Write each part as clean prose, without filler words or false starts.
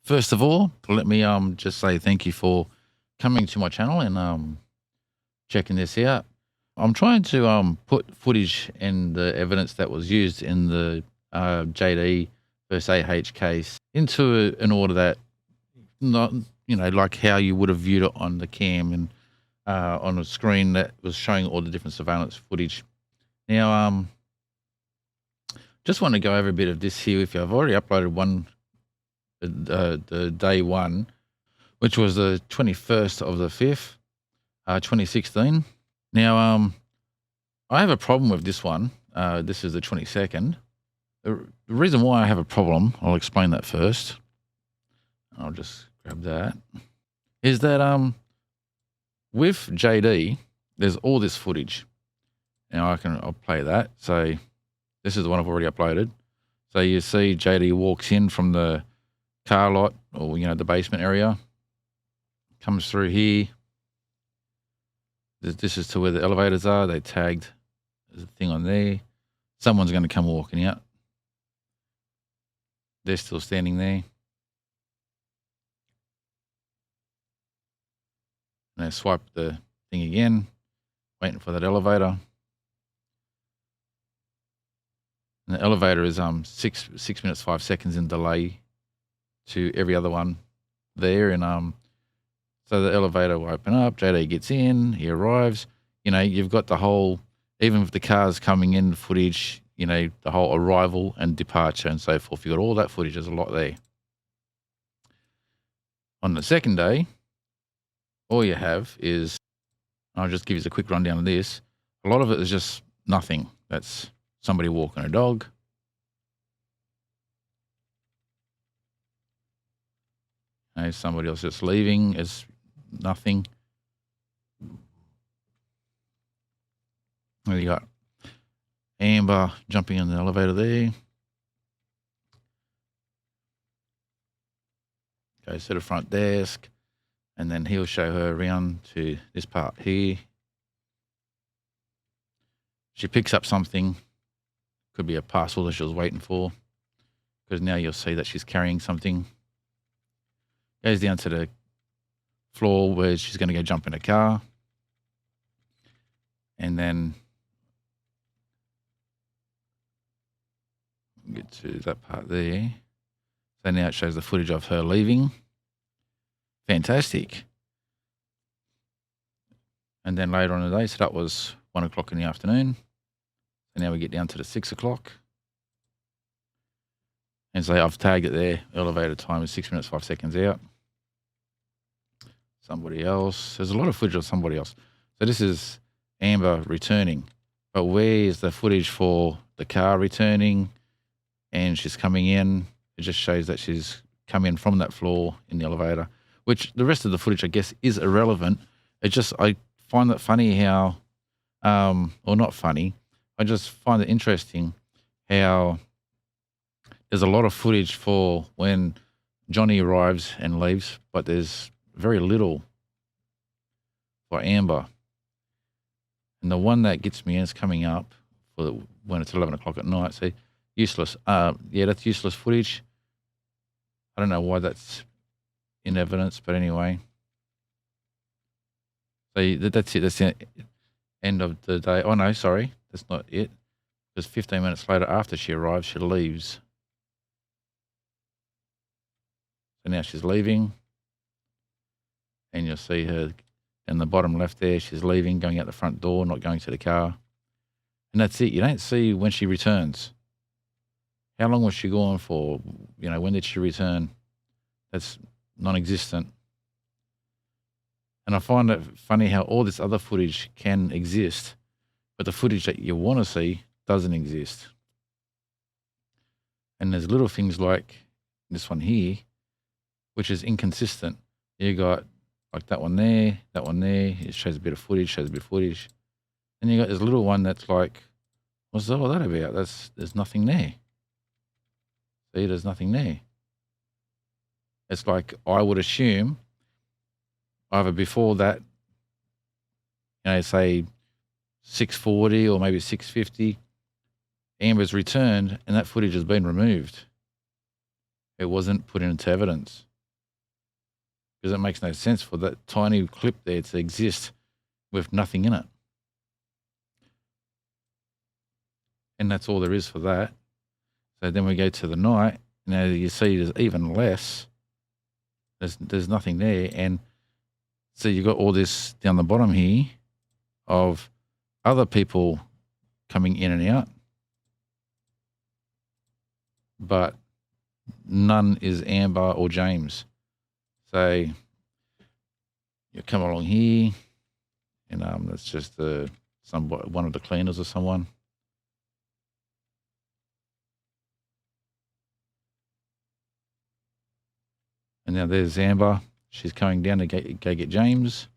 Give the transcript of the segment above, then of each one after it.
First of all, let me just say thank you for coming to my channel and checking this out. I'm trying to put footage and the evidence that was used in the JD versus AH case into an order that not like how you would have viewed it on the cam and on a screen that was showing all the different surveillance footage. Now, just want to go over a bit of this here with you. I've already uploaded one. The day one, which was the 21st of the 5th, 2016. Now, I have a problem with this one. This is the 22nd. The reason why I have a problem, I'll explain that first. I'll just grab that. Is that with JD, there's all this footage. Now I'll play that. So this is the one I've already uploaded. So you see JD walks in from the car lot, or the basement area, comes through here. This is to where the elevators are. They tagged, there's a thing on there. Someone's going to come walking out. They're still standing there. And they swipe the thing again, waiting for that elevator. And the elevator is 6 minutes 5 seconds in delay to every other one there, and so the elevator will open up, JD gets in, he arrives, you've got the whole, even if the car's coming in footage, the whole arrival and departure and so forth, you've got all that footage. There's a lot there. On the second day, all you have is, I'll just give you a quick rundown of this, a lot of it is just nothing. That's somebody walking a dog, somebody else just leaving is nothing. You got Amber jumping in the elevator there. Goes to the front desk, and then he'll show her around to this part here. She picks up something, could be a parcel that she was waiting for, because now you'll see that she's carrying something. Goes down to the floor where she's going to go jump in a car. And then get to that part there. So now it shows the footage of her leaving. Fantastic. And then later on in the day, so that was 1 o'clock in the afternoon. So now we get down to the 6 o'clock. And so I've tagged it there. Elevator time is 6 minutes 5 seconds out. Somebody else. There's a lot of footage of somebody else. So this is Amber returning. But where is the footage for the car returning and she's coming in? It just shows that she's come in from that floor in the elevator, which the rest of the footage, I guess, is irrelevant. I find it funny how, or not funny, I just find it interesting how there's a lot of footage for when Johnny arrives and leaves, but there's very little for Amber. And the one that gets me is coming up for when it's 11 o'clock at night. So useless. Yeah, that's useless footage. I don't know why that's in evidence, but anyway. So that's it. That's the end of the day. Oh, no, sorry. That's not it. Because 15 minutes later, after she arrives, she leaves. So now she's leaving. And you'll see her in the bottom left there. She's leaving, going out the front door, not going to the car. And that's it. You don't see when she returns. How long was she gone for? When did she return? That's non-existent. And I find it funny how all this other footage can exist, but the footage that you want to see doesn't exist. And there's little things like this one here, which is inconsistent. You got like that one there, it shows a bit of footage, And you got this little one that's like, what's all that about? There's nothing there. See, there's nothing there. It's like, I would assume either before that, say 6:40 or maybe 6:50, Amber's returned and that footage has been removed. It wasn't put into evidence. because it makes no sense for that tiny clip there to exist with nothing in it. And that's all there is for that. So then we go to the night. Now you see there's even less. There's nothing there. And so you've got all this down the bottom here of other people coming in and out, but none is Amber or James. So you come along here, and that's just one of the cleaners or someone. And now there's Amber. She's coming down to go get James.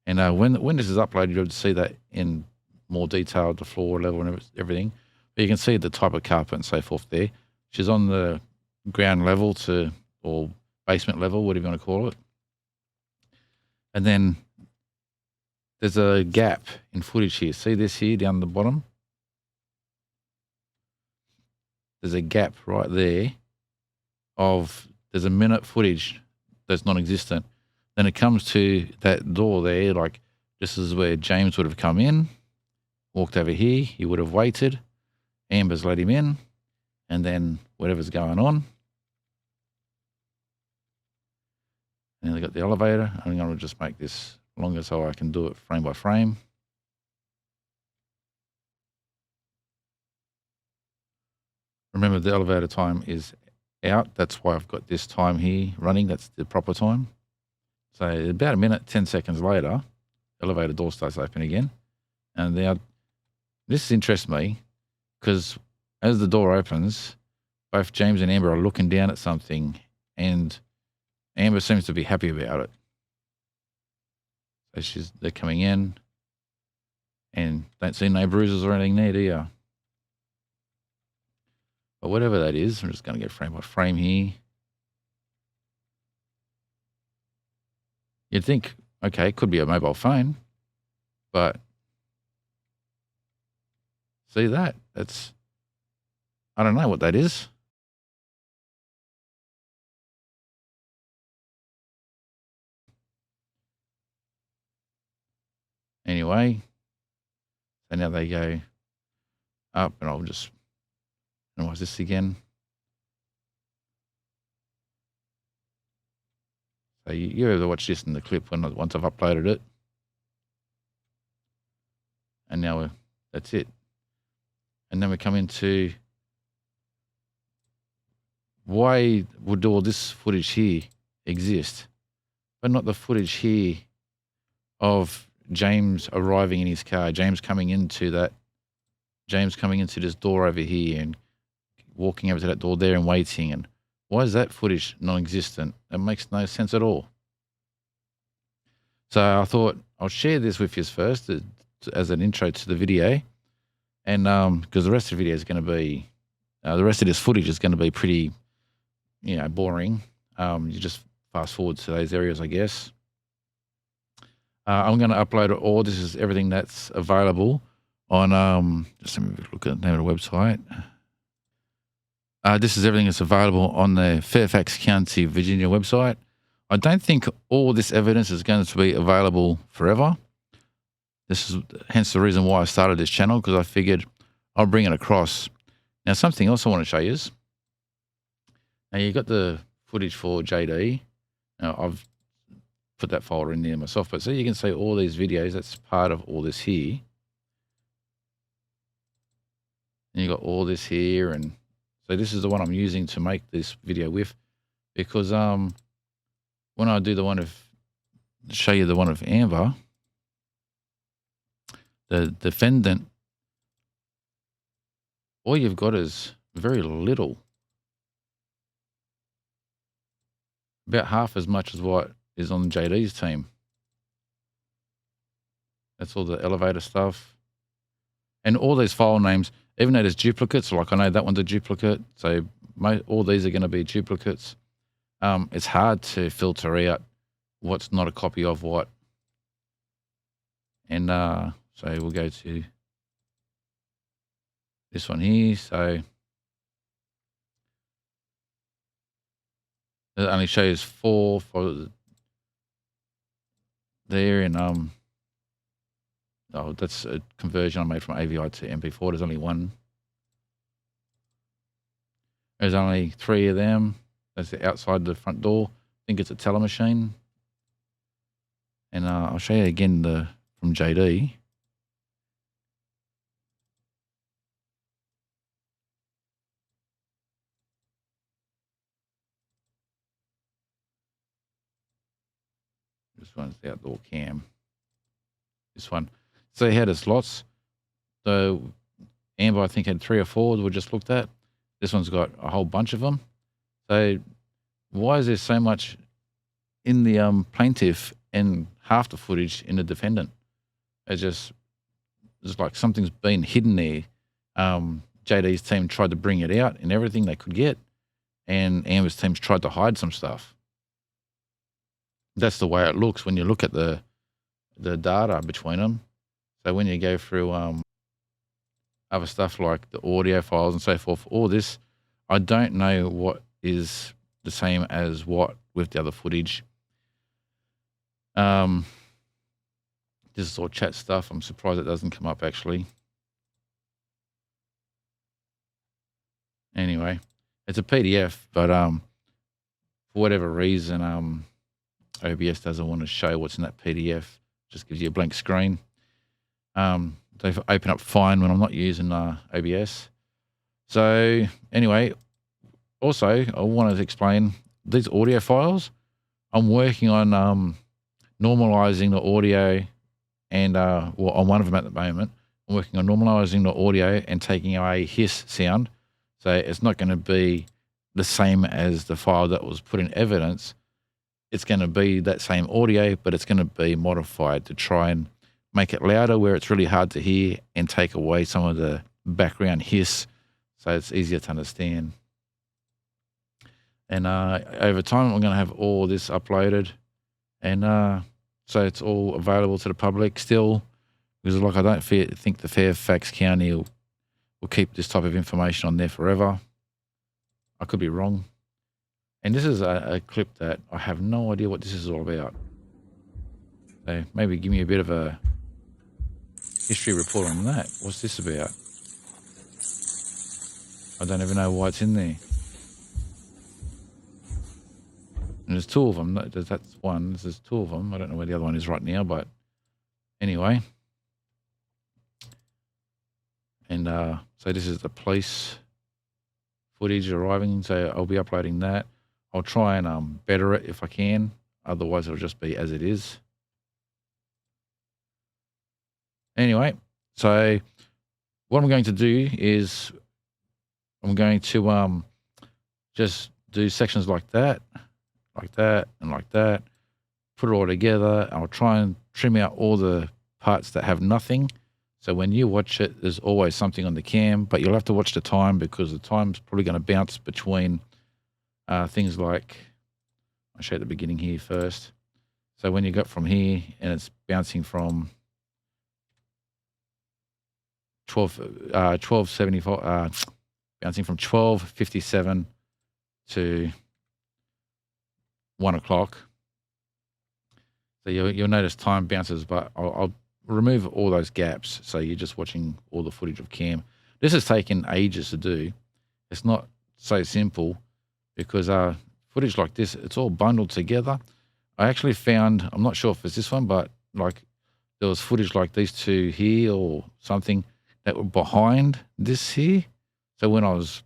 And when this is uploaded, you'll see that in more detail, the floor level and everything. But you can see the type of carpet and so forth there. She's on the ground level or basement level, whatever you want to call it. And then there's a gap in footage here. See this here down the bottom? There's a gap right there there's a minute footage that's non-existent. Then it comes to that door there, like this is where James would have come in, walked over here, he would have waited, Amber's let him in, and then whatever's going on. And then they got the elevator. I'm going to just make this longer so I can do it frame by frame. Remember, the elevator time is out. That's why I've got this time here running. That's the proper time. So about a minute, 10 seconds later, elevator door starts open again. And now this interests me because as the door opens, both James and Amber are looking down at something, and Amber seems to be happy about it. So they're coming in and don't see no bruises or anything there, do you? But whatever that is, I'm just going to go frame by frame here. You'd think, okay, it could be a mobile phone, but see that? I don't know what that is. Anyway, so now they go up, and I'll just minimize this again. So you ever watch this in the clip once I've uploaded it. And now that's it. And then we come into why would all this footage here exist, but not the footage here of James arriving in his car, James coming into this door over here and walking over to that door there and waiting. And why is that footage non-existent? It makes no sense at all. So I thought I'll share this with you first as an intro to the video. And because the rest of the video is going to be, the rest of this footage is going to be pretty, boring. You just fast forward to those areas, I guess. I'm going to upload it all. This is everything that's available on, just let me look at the name of the website. This is everything that's available on the Fairfax County, Virginia website. I don't think all this evidence is going to be available forever. This is hence the reason why I started this channel, because I figured I'll bring it across. Now, something else I want to show you is, now you got the footage for JD. Now, I've put that folder in there myself, but so you can see all these videos, that's part of all this here. And you got all this here, and so this is the one I'm using to make this video with, because when I do show you the one of Amber, the defendant, all you've got is very little, about half as much as what is on JD's team. That's all the elevator stuff. And all these file names, even though there's duplicates, like I know that one's a duplicate, so all these are going to be duplicates. It's hard to filter out what's not a copy of what. And so we'll go to this one here. So It only shows 4 for there, and oh, that's a conversion I made from AVI to MP4. There's only one. There's only 3 of them. That's outside the front door. I think it's a teller machine. And I'll show you again from JD. This one's the outdoor cam. This one. So he had his lots. So Amber, I think, had 3 or 4 that we just looked at. This one's got a whole bunch of them. So why is there so much in the plaintiff and half the footage in the defendant? It's like something's been hidden there. JD's team tried to bring it out in everything they could get, and Amber's team's tried to hide some stuff. That's the way it looks when you look at the data between them. So when you go through other stuff like the audio files and so forth, all this, I don't know what is the same as what with the other footage. This is all chat stuff. I'm surprised it doesn't come up actually. Anyway, it's a PDF, but for whatever reason, OBS doesn't want to show what's in that PDF. Just gives you a blank screen. They open up fine when I'm not using OBS. So anyway, also I wanted to explain these audio files. I'm working on normalizing the audio, and on one of them at the moment. I'm working on normalizing the audio and taking away hiss sound. So it's not going to be the same as the file that was put in evidence. It's going to be that same audio, but it's going to be modified to try and make it louder where it's really hard to hear and take away some of the background hiss so it's easier to understand. And over time, I'm going to have all this uploaded, and so it's all available to the public still, because like I don't think the Fairfax County will keep this type of information on there forever. I could be wrong. And this is a clip that I have no idea what this is all about. So maybe give me a bit of a history report on that. What's this about? I don't even know why it's in there. And there's 2 of them. That's one. There's 2 of them. I don't know where the other one is right now, but anyway. And so this is the police footage arriving. So I'll be uploading that. I'll try and better it if I can. Otherwise, it'll just be as it is. Anyway, so what I'm going to do is I'm going to just do sections like that, and like that, put it all together. I'll try and trim out all the parts that have nothing. So when you watch it, there's always something on the cam, but you'll have to watch the time, because the time's probably going to bounce between things like, I'll show you at the beginning here first. So when you got from here and it's bouncing from 1275, bouncing from 12:57 to 1 o'clock. So you'll notice time bounces, but I'll remove all those gaps. So you're just watching all the footage of cam. This has taken ages to do. It's not so simple, because footage like this, it's all bundled together. I actually found, I'm not sure if it's this one, but like there was footage like these 2 here or something that were behind this here. So when I was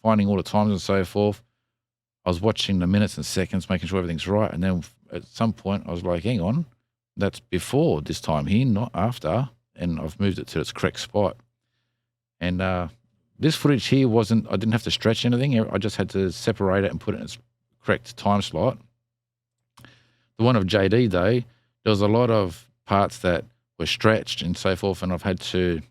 finding all the times and so forth, I was watching the minutes and seconds, making sure everything's right. And then at some point I was like, hang on, that's before this time here, not after. And I've moved it to its correct spot. And this footage here I didn't have to stretch anything. I just had to separate it and put it in its correct time slot. The one of JD though, there was a lot of parts that were stretched and so forth, and I've had to,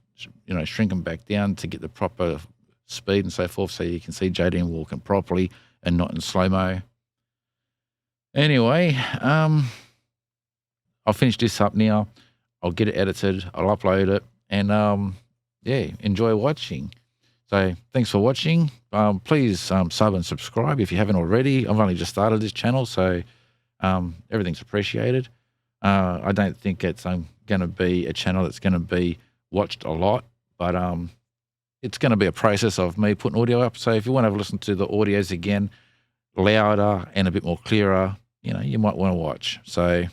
shrink them back down to get the proper speed and so forth, so you can see JD walking properly and not in slow-mo. Anyway, I'll finish this up now. I'll get it edited. I'll upload it, and yeah, enjoy watching. So thanks for watching. Please sub and subscribe if you haven't already. I've only just started this channel, so everything's appreciated. I don't think it's going to be a channel that's going to be watched a lot, but it's going to be a process of me putting audio up. So if you want to have a listen to the audios again, louder and a bit more clearer, you might want to watch. So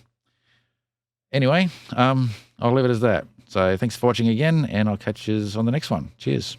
anyway, I'll leave it as that. So thanks for watching again, and I'll catch you on the next one. Cheers.